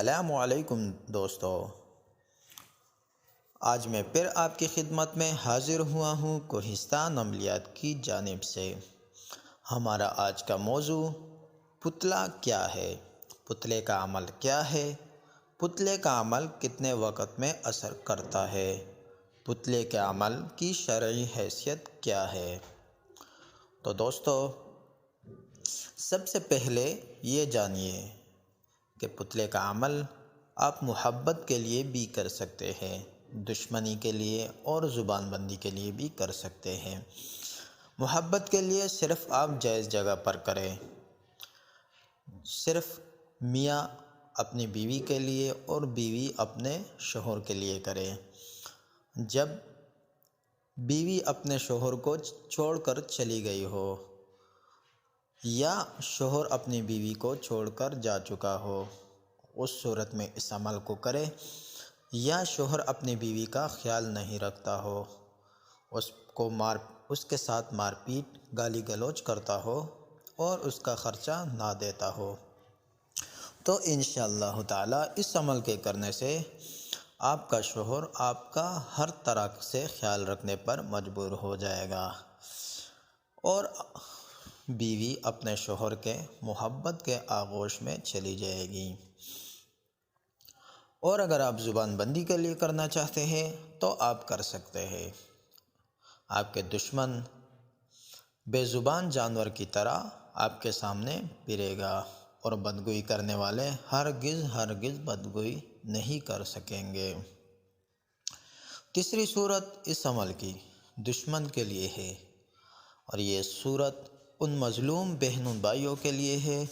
السلام علیکم دوستو، آج میں پھر آپ کی خدمت میں حاضر ہوا ہوں کوہستان عملیات کی جانب سے۔ ہمارا آج کا موضوع پتلا کیا ہے، پتلے کا عمل کیا ہے، پتلے کا عمل کتنے وقت میں اثر کرتا ہے، پتلے کے عمل کی شرعی حیثیت کیا ہے۔ تو دوستو، سب سے پہلے یہ جانیے کہ پتلے کا عمل آپ محبت کے لیے بھی کر سکتے ہیں، دشمنی کے لیے اور زبان بندی کے لیے بھی کر سکتے ہیں۔ محبت کے لیے صرف آپ جائز جگہ پر کریں، صرف میاں اپنی بیوی کے لیے اور بیوی اپنے شوہر کے لیے کرے۔ جب بیوی اپنے شوہر کو چھوڑ کر چلی گئی ہو یا شوہر اپنی بیوی کو چھوڑ کر جا چکا ہو، اس صورت میں اس عمل کو کرے۔ یا شوہر اپنی بیوی کا خیال نہیں رکھتا ہو، اس کے ساتھ مار پیٹ گالی گلوچ کرتا ہو اور اس کا خرچہ نہ دیتا ہو، تو انشاءاللہ تعالی اس عمل کے کرنے سے آپ کا شوہر آپ کا ہر طرح سے خیال رکھنے پر مجبور ہو جائے گا اور بیوی اپنے شوہر کے محبت کے آغوش میں چلی جائے گی۔ اور اگر آپ زبان بندی کے لیے کرنا چاہتے ہیں تو آپ کر سکتے ہیں۔ آپ کے دشمن بے زبان جانور کی طرح آپ کے سامنے پھرے گا اور بدگوئی کرنے والے ہرگز بدگوئی نہیں کر سکیں گے۔ تیسری صورت اس عمل کی دشمن کے لیے ہے، اور یہ صورت ان مظلوم بہنوں بھائیوں کے لیے ہے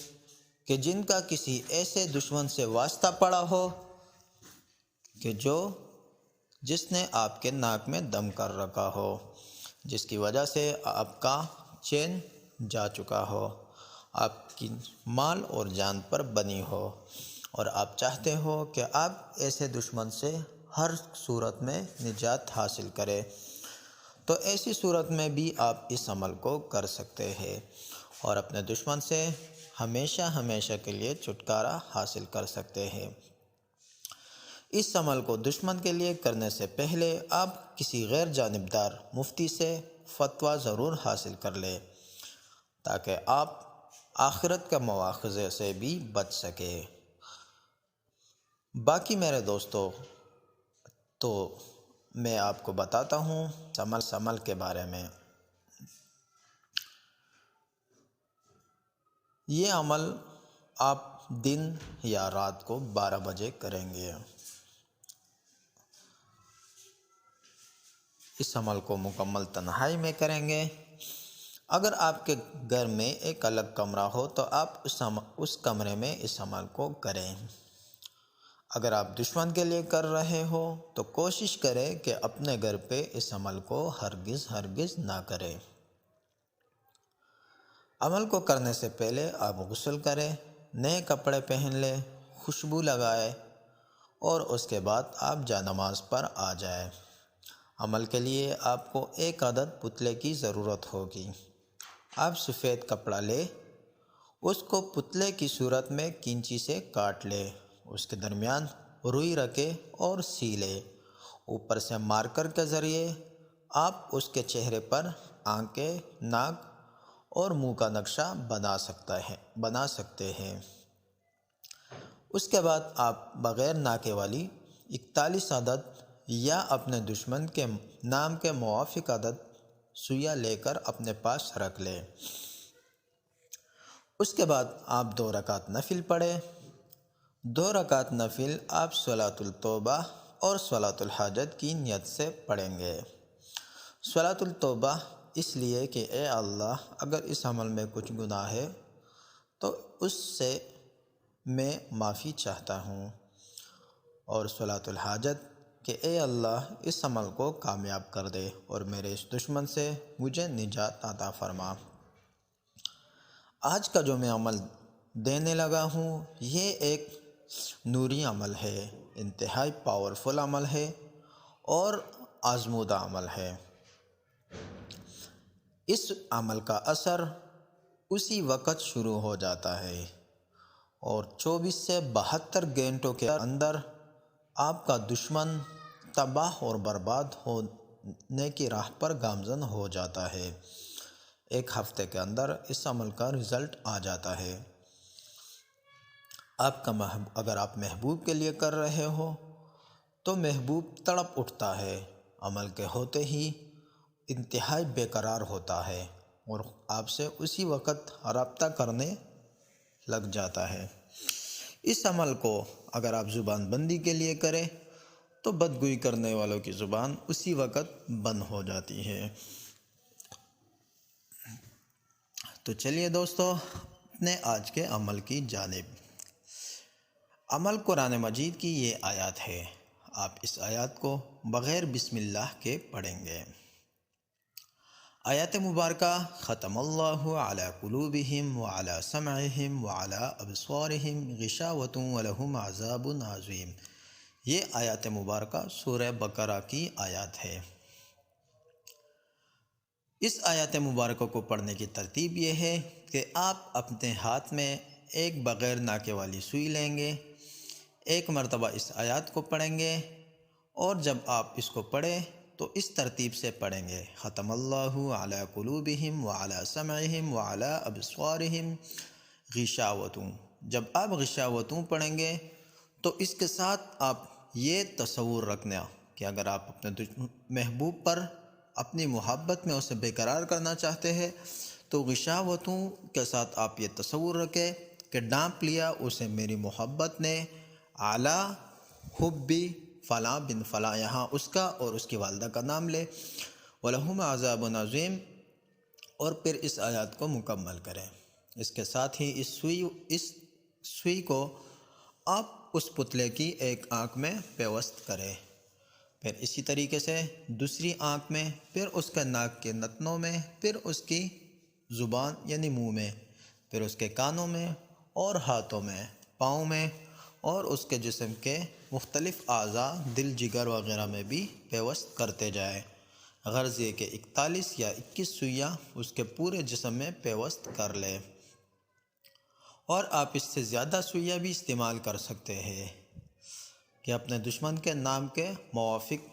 کہ جن کا کسی ایسے دشمن سے واسطہ پڑا ہو کہ جس نے آپ کے ناک میں دم کر رکھا ہو، جس کی وجہ سے آپ کا چین جا چکا ہو، آپ کی مال اور جان پر بنی ہو، اور آپ چاہتے ہو کہ آپ ایسے دشمن سے ہر صورت میں نجات حاصل کریں، تو ایسی صورت میں بھی آپ اس عمل کو کر سکتے ہیں اور اپنے دشمن سے ہمیشہ کے لیے چھٹکارا حاصل کر سکتے ہیں۔ اس عمل کو دشمن کے لیے کرنے سے پہلے آپ کسی غیر جانبدار مفتی سے فتویٰ ضرور حاصل کر لیں تاکہ آپ آخرت کے مواخذے سے بھی بچ سکے۔ باقی میرے دوستو، تو میں آپ کو بتاتا ہوں عمل کے بارے میں۔ یہ عمل آپ دن یا رات کو 12 بجے کریں گے۔ اس عمل کو مکمل تنہائی میں کریں گے۔ اگر آپ کے گھر میں ایک الگ کمرہ ہو تو آپ اس کمرے میں اس عمل کو کریں۔ اگر آپ دشمن کے لیے کر رہے ہو تو کوشش کریں کہ اپنے گھر پہ اس عمل کو ہرگز نہ کریں۔ عمل کو کرنے سے پہلے آپ غسل کریں، نئے کپڑے پہن لیں، خوشبو لگائیں اور اس کے بعد آپ جانماز پر آ جائیں۔ عمل کے لیے آپ کو ایک عدد پتلے کی ضرورت ہوگی۔ آپ سفید کپڑا لیں، اس کو پتلے کی صورت میں کینچی سے کاٹ لیں، اس کے درمیان روئی رکھیں اور سیلیں۔ اوپر سے مارکر کے ذریعے آپ اس کے چہرے پر آنکھیں، ناک اور منہ کا نقشہ بنا سکتے ہیں۔ اس کے بعد آپ بغیر ناکے والی 41 عدد یا اپنے دشمن کے نام کے موافق عدد سوئیاں لے کر اپنے پاس رکھ لیں۔ اس کے بعد آپ 2 رکعت نفل پڑھیں۔ 2 رکعت نفل آپ صلاۃ التوبہ اور صلاۃ الحاجت کی نیت سے پڑھیں گے۔ صلاۃ التوبہ اس لیے کہ اے اللہ، اگر اس عمل میں کچھ گناہ ہے تو اس سے میں معافی چاہتا ہوں، اور صلاۃ الحاجت کہ اے اللہ اس عمل کو کامیاب کر دے اور میرے اس دشمن سے مجھے نجات عطا فرما۔ آج کا جو میں عمل دینے لگا ہوں یہ ایک نوری عمل ہے، انتہائی پاورفل عمل ہے اور آزمودہ عمل ہے۔ اس عمل کا اثر اسی وقت شروع ہو جاتا ہے اور 24 سے 72 گھنٹوں کے اندر آپ کا دشمن تباہ اور برباد ہونے کی راہ پر گامزن ہو جاتا ہے۔ ایک ہفتے کے اندر اس عمل کا رزلٹ آ جاتا ہے۔ اگر آپ محبوب کے لیے کر رہے ہو تو محبوب تڑپ اٹھتا ہے، عمل کے ہوتے ہی انتہائی بے قرار ہوتا ہے اور آپ سے اسی وقت رابطہ کرنے لگ جاتا ہے۔ اس عمل کو اگر آپ زبان بندی کے لیے کریں تو بدگوئی کرنے والوں کی زبان اسی وقت بند ہو جاتی ہے۔ تو چلیے دوستو، اپنے آج کے عمل کی جانب۔ عمل قرآن مجید کی یہ آیات ہے۔ آپ اس آیات کو بغیر بسم اللہ کے پڑھیں گے۔ آیات مبارکہ: ختم اللہ علی قلوبہم وعلی سمعہم وعلی ابصارہم غشاوۃ ولہم عذاب عظیم۔ یہ آیات مبارکہ سورہ بقرہ کی آیات ہے۔ اس آیات مبارکہ کو پڑھنے کی ترتیب یہ ہے کہ آپ اپنے ہاتھ میں ایک بغیر ناکے والی سوئی لیں گے، ایک مرتبہ اس آیات کو پڑھیں گے، اور جب آپ اس کو پڑھیں تو اس ترتیب سے پڑھیں گے: ختم اللہ علی قلوبہم وعلی سمعہم وعلی ابصارہم غشاوۃ۔ جب آپ غشاوتوں پڑھیں گے تو اس کے ساتھ آپ یہ تصور رکھنا کہ اگر آپ اپنے محبوب پر اپنی محبت میں اسے بے قرار کرنا چاہتے ہیں تو غشاوتوں کے ساتھ آپ یہ تصور رکھیں کہ ڈانپ لیا اسے میری محبت نے، اعلیٰ حبی فلاں بن فلاں، یہاں اس کا اور اس کی والدہ کا نام لے، وَلَهُمْ عَذَابٌ عَظِيمٌ، اور پھر اس آیات کو مکمل کریں۔ اس کے ساتھ ہی اس سوئی کو آپ اس پتلے کی ایک آنکھ میں پیوست کریں، پھر اسی طریقے سے دوسری آنکھ میں، پھر اس کے ناک کے نتنوں میں، پھر اس کی زبان یعنی منہ میں، پھر اس کے کانوں میں اور ہاتھوں میں، پاؤں میں، اور اس کے جسم کے مختلف اعضاء دل جگر وغیرہ میں بھی پیوست کرتے جائیں۔ غرض یہ کہ 41 یا 21 سوئیاں اس کے پورے جسم میں پیوست کر لے، اور آپ اس سے زیادہ سوئیاں بھی استعمال کر سکتے ہیں کہ اپنے دشمن کے نام کے موافق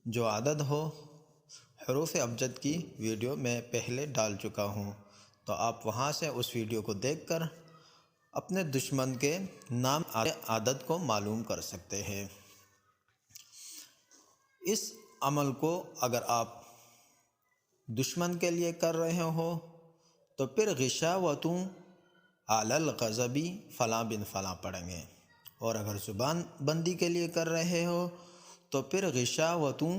جو عدد ہو۔ حروف ابجد کی ویڈیو میں پہلے ڈال چکا ہوں، تو آپ وہاں سے اس ویڈیو کو دیکھ کر اپنے دشمن کے نام عدد کو معلوم کر سکتے ہیں۔ اس عمل کو اگر آپ دشمن کے لیے کر رہے ہو تو پھر غشاوتوں علی الغضب فلاں بن فلاں پڑھیں گے، اور اگر زبان بندی کے لیے کر رہے ہو تو پھر غشاوتوں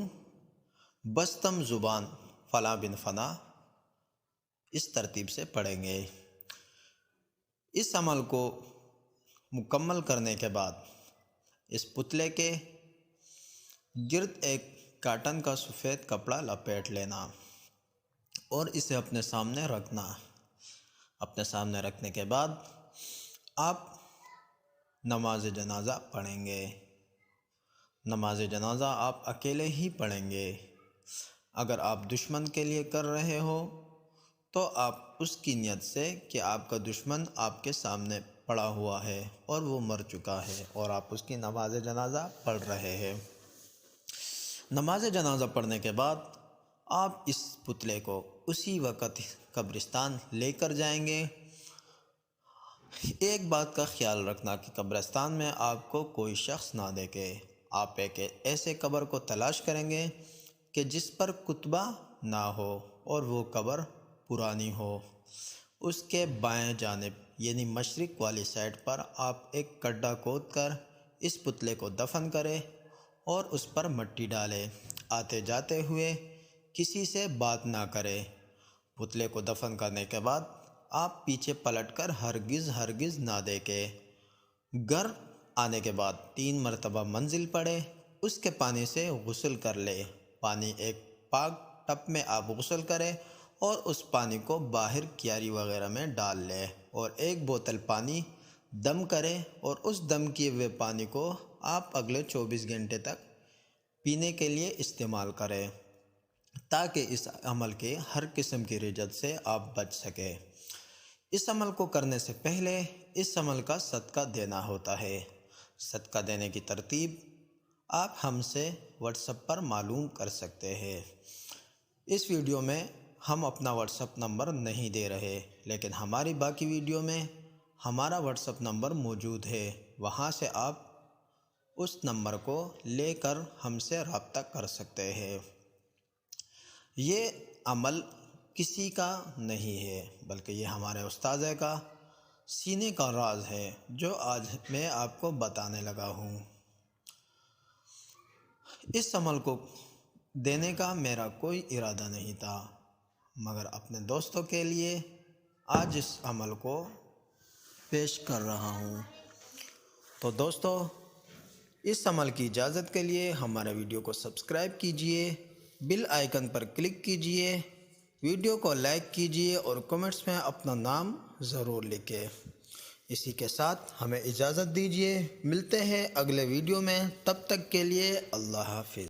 بستم زبان فلاں بن فلاں اس ترتیب سے پڑھیں گے۔ اس عمل کو مکمل کرنے کے بعد اس پتلے کے گرد ایک کاٹن کا سفید کپڑا لپیٹ لینا اور اسے اپنے سامنے رکھنا۔ اپنے سامنے رکھنے کے بعد آپ نماز جنازہ پڑھیں گے۔ نماز جنازہ آپ اکیلے ہی پڑھیں گے۔ اگر آپ دشمن کے لیے کر رہے ہو تو آپ اس کی نیت سے کہ آپ کا دشمن آپ کے سامنے پڑا ہوا ہے اور وہ مر چکا ہے اور آپ اس کی نماز جنازہ پڑھ رہے ہیں۔ نماز جنازہ پڑھنے کے بعد آپ اس پتلے کو اسی وقت قبرستان لے کر جائیں گے۔ ایک بات کا خیال رکھنا کہ قبرستان میں آپ کو کوئی شخص نہ دیکھے۔ آپ ایک ایسے قبر کو تلاش کریں گے کہ جس پر کتبہ نہ ہو اور وہ قبر پرانی ہو۔ اس کے بائیں جانب یعنی مشرق والی سائڈ پر آپ ایک گڈھا کھود کر اس پتلے کو دفن کریں اور اس پر مٹی ڈالیں۔ آتے جاتے ہوئے کسی سے بات نہ کریں۔ پتلے کو دفن کرنے کے بعد آپ پیچھے پلٹ کر ہرگز نہ دیکھیں۔ گھر آنے کے بعد 3 مرتبہ منزل پڑھیں، اس کے پانی سے غسل کر لیں۔ پانی ایک پاک ٹب میں آپ غسل کریں اور اس پانی کو باہر کیاری وغیرہ میں ڈال لیں اور ایک بوتل پانی دم کریں، اور اس دم کیے ہوئے پانی کو آپ اگلے 24 گھنٹے تک پینے کے لیے استعمال کریں تاکہ اس عمل کے ہر قسم کی رجت سے آپ بچ سکیں۔ اس عمل کو کرنے سے پہلے اس عمل کا صدقہ دینا ہوتا ہے۔ صدقہ دینے کی ترتیب آپ ہم سے واٹس ایپ پر معلوم کر سکتے ہیں۔ اس ویڈیو میں ہم اپنا واٹس ایپ نمبر نہیں دے رہے، لیکن ہماری باقی ویڈیو میں ہمارا واٹس ایپ نمبر موجود ہے، وہاں سے آپ اس نمبر کو لے کر ہم سے رابطہ کر سکتے ہیں۔ یہ عمل کسی کا نہیں ہے، بلکہ یہ ہمارے استاذ کا سینے کا راز ہے جو آج میں آپ کو بتانے لگا ہوں۔ اس عمل کو دینے کا میرا کوئی ارادہ نہیں تھا، مگر اپنے دوستوں کے لیے آج اس عمل کو پیش کر رہا ہوں۔ تو دوستو، اس عمل کی اجازت کے لیے ہمارے ویڈیو کو سبسکرائب کیجئے، بیل آئیکن پر کلک کیجئے، ویڈیو کو لائک کیجئے اور کمنٹس میں اپنا نام ضرور لکھیں۔ اسی کے ساتھ ہمیں اجازت دیجئے، ملتے ہیں اگلے ویڈیو میں، تب تک کے لیے اللہ حافظ۔